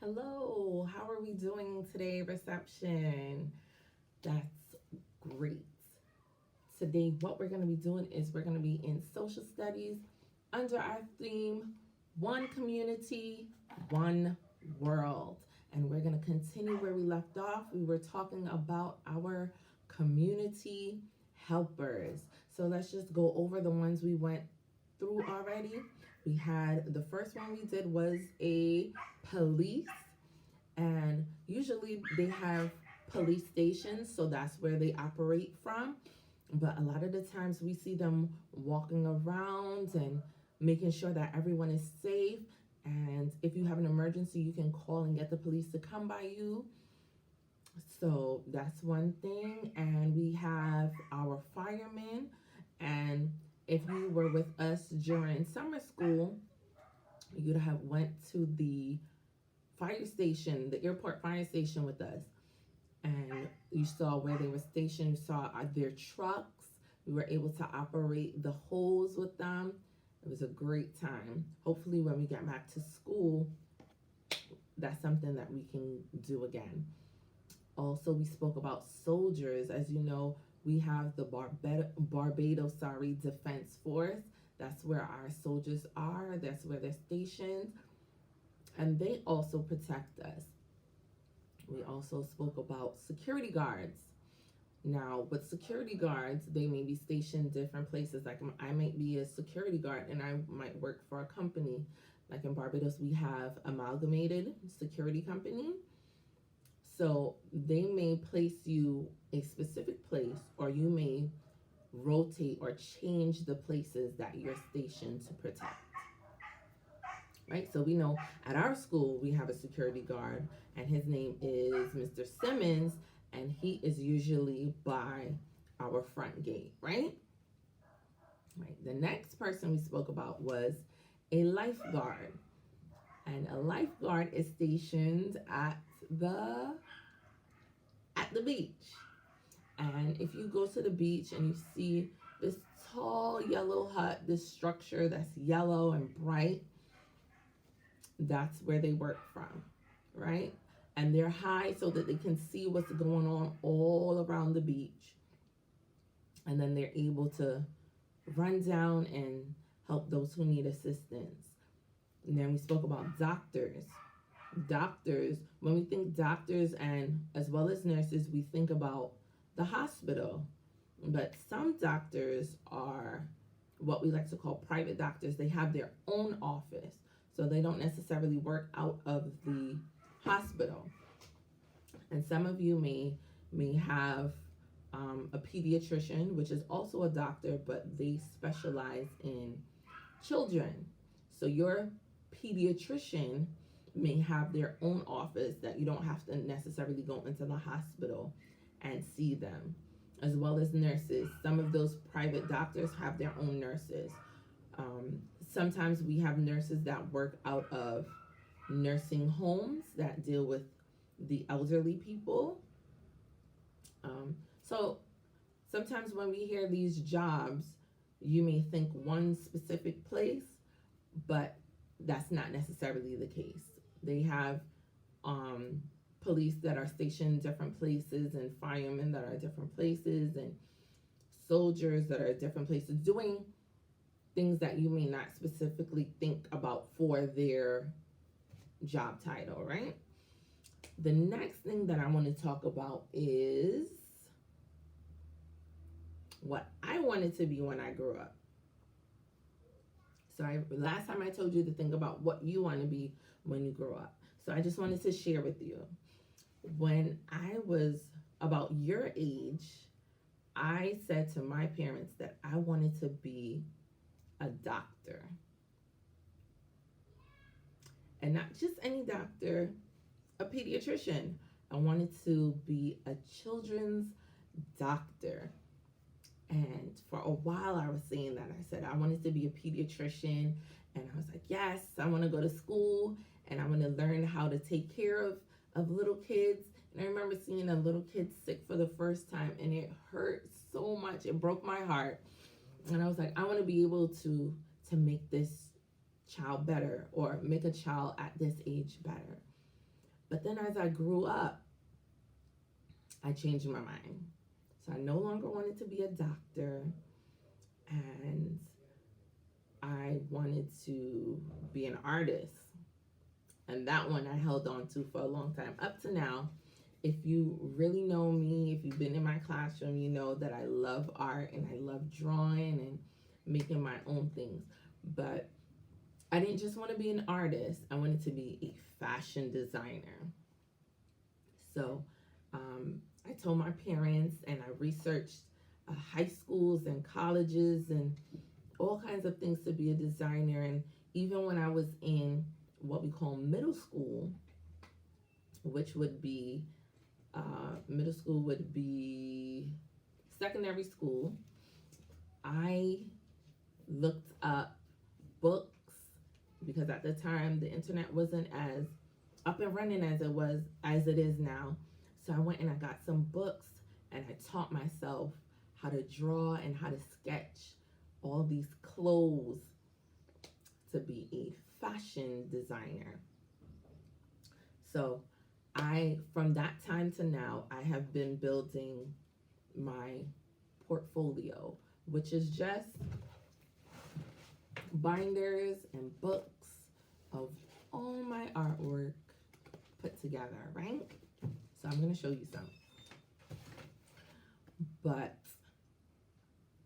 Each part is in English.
Hello, how are we doing today, reception? That's great. Today, what we're going to be doing is we're going to be in social studies under our theme One Community, One World. And we're going to continue where we left off. We were talking about our community helpers. So let's just go over the ones we went through already. We had the first one we did was a police, and usually they have police stations, so that's where they operate from. But a lot of the times we see them walking around and making sure that everyone is safe. And if you have an emergency, you can call and get the police to come by you. So that's one thing. And we have our firemen. And if you were with us during summer school, you'd have went to the fire station, the airport fire station with us. And you saw where they were stationed, you saw their trucks. We were able to operate the hose with them. It was a great time. Hopefully when we get back to school, that's something that we can do again. Also, we spoke about soldiers. As you know, we have the Barbados Defense Force. That's where our soldiers are. That's where they're stationed. And they also protect us. We also spoke about security guards. Now, with security guards, they may be stationed different places. Like I might be a security guard and I might work for a company. Like in Barbados, we have Amalgamated Security Company. So they may place you a specific place, or you may rotate or change the places that you're stationed to protect. Right? So we know at our school we have a security guard, and his name is Mr. Simmons, and he is usually by our front gate, right? Right. The next person we spoke about was a lifeguard. And a lifeguard is stationed at the beach. And if you go to the beach and you see this tall yellow hut, this structure that's yellow and bright, that's where they work from, right? And they're high so that they can see what's going on all around the beach. And then they're able to run down and help those who need assistance. And then we spoke about doctors. Doctors, when we think doctors and as well as nurses, we think about the hospital. But some doctors are what we like to call private doctors. They have their own office, so they don't necessarily work out of the hospital. And some of you may have a pediatrician, which is also a doctor, but they specialize in children. So your pediatrician may have their own office that you don't have to necessarily go into the hospital and see them, as well as nurses. Some of those private doctors have their own nurses. Sometimes we have nurses that work out of nursing homes that deal with the elderly people. So sometimes when we hear these jobs, you may think one specific place, but that's not necessarily the case. They have police that are stationed in different places, and firemen that are at different places, and soldiers that are at different places doing things that you may not specifically think about for their job title, right? The next thing that I want to talk about is what I wanted to be when I grew up. So last time I told you to think about what you want to be when you grow up. So I just wanted to share with you. When I was about your age, I said to my parents that I wanted to be a doctor. And not just any doctor, a pediatrician. I wanted to be a children's doctor. And for a while I was saying that. I said I wanted to be a pediatrician, and I was like, yes, I want to go to school and I want to learn how to take care of little kids. And I remember seeing a little kid sick for the first time, and it hurt so much. It broke my heart. And I was like, I want to be able to make this child better, or make a child at this age better. But then as I grew up, I changed my mind. So I no longer wanted to be a doctor, and I wanted to be an artist. And that one I held on to for a long time, up to now. If you really know me, if you've been in my classroom, you know that I love art and I love drawing and making my own things. But I didn't just want to be an artist, I wanted to be a fashion designer. So I told my parents, and I researched high schools and colleges and all kinds of things to be a designer. And even when I was in what we call middle school, which would be middle school would be secondary school, I looked up books because at the time the internet wasn't as up and running as it is now. So I went and I got some books and I taught myself how to draw and how to sketch all these clothes to be a fashion designer. So from that time to now, I have been building my portfolio, which is just binders and books of all my artwork put together, right? So I'm going to show you some. But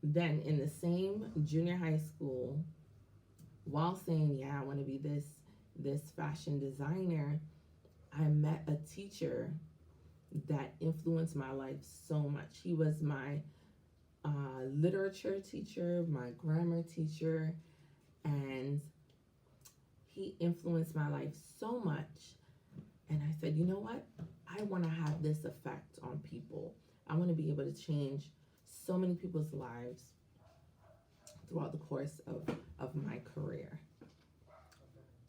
then in the same junior high school, while saying, yeah, I want to be this fashion designer, I met a teacher that influenced my life so much. He was my literature teacher, my grammar teacher, and he influenced my life so much. And I said, you know what? I want to have this effect on people. I want to be able to change so many people's lives throughout the course of my career.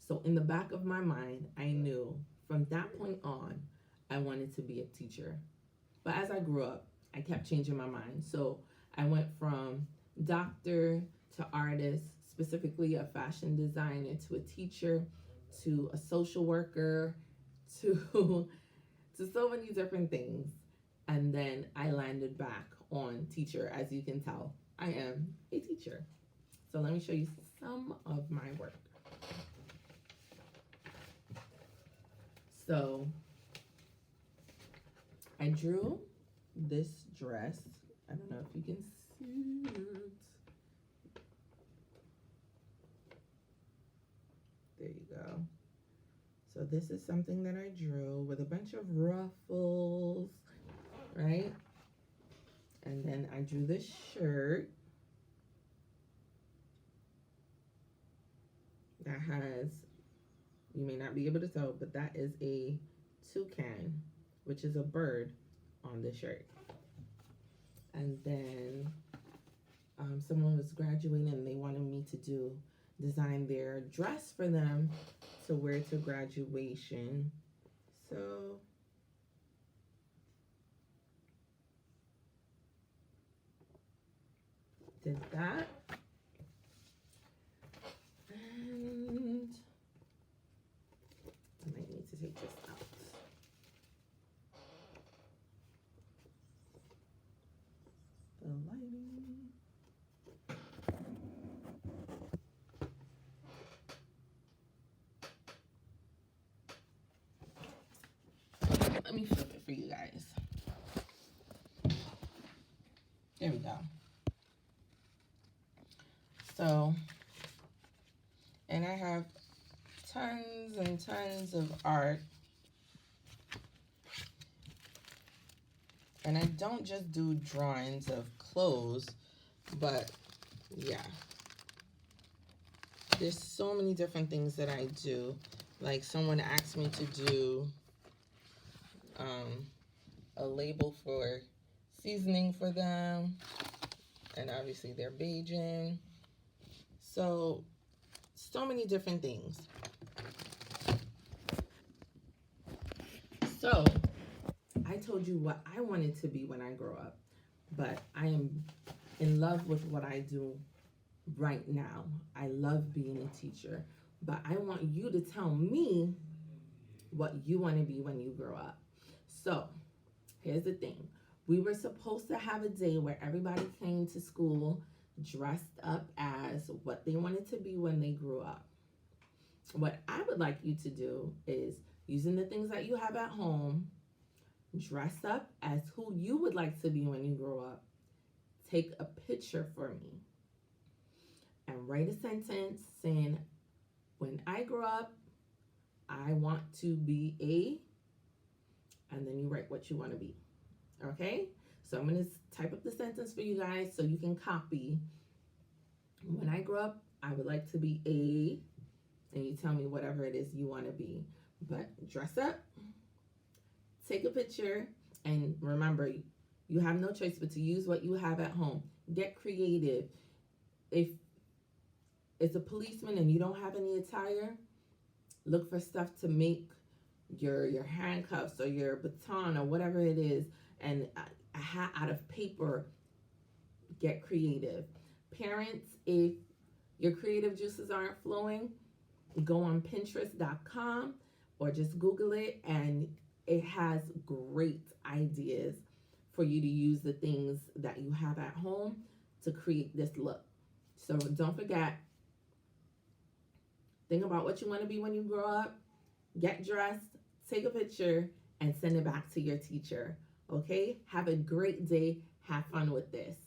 So in the back of my mind, I knew from that point on, I wanted to be a teacher. But as I grew up, I kept changing my mind. So I went from doctor to artist, specifically a fashion designer, to a teacher, to a social worker, to so many different things. And then I landed back on teacher. As you can tell, I am a teacher. So let me show you some of my work. So I drew this dress. I don't know if you can see it. There you go. So this is something that I drew with a bunch of ruffles, right? And then I drew this shirt that has, you may not be able to tell, but that is a toucan, which is a bird on the shirt. And then someone was graduating and they wanted me to design their dress for them to wear to graduation. So did that. And I might need to take this out. The lighting. Let me flip it for you guys. There we go. So, and I have tons and tons of art. And I don't just do drawings of clothes, but yeah. There's so many different things that I do. Like someone asked me to do a label for seasoning for them. And obviously they're Bajan. So many different things. So I told you what I wanted to be when I grow up, but I am in love with what I do right now. I love being a teacher, but I want you to tell me what you want to be when you grow up. So here's the thing. We were supposed to have a day where everybody came to school dressed up as what they wanted to be when they grew up. What I would like you to do is, using the things that you have at home, dress up as who you would like to be when you grow up. Take a picture for me and write a sentence saying, when I grow up, I want to be a, and then you write what you want to be. Okay? So I'm going to type up the sentence for you guys so you can copy. When I grow up, I would like to be a, and you tell me whatever it is you want to be. But dress up, take a picture, and remember, you have no choice but to use what you have at home. Get creative. If it's a policeman and you don't have any attire, look for stuff to make your handcuffs or your baton or whatever it is, and a hat out of paper. Get creative. Parents, if your creative juices aren't flowing, go on Pinterest.com or just Google it, and it has great ideas for you to use the things that you have at home to create this look. So don't forget, think about what you want to be when you grow up, get dressed, take a picture, and send it back to your teacher. Okay? Have a great day. Have fun with this.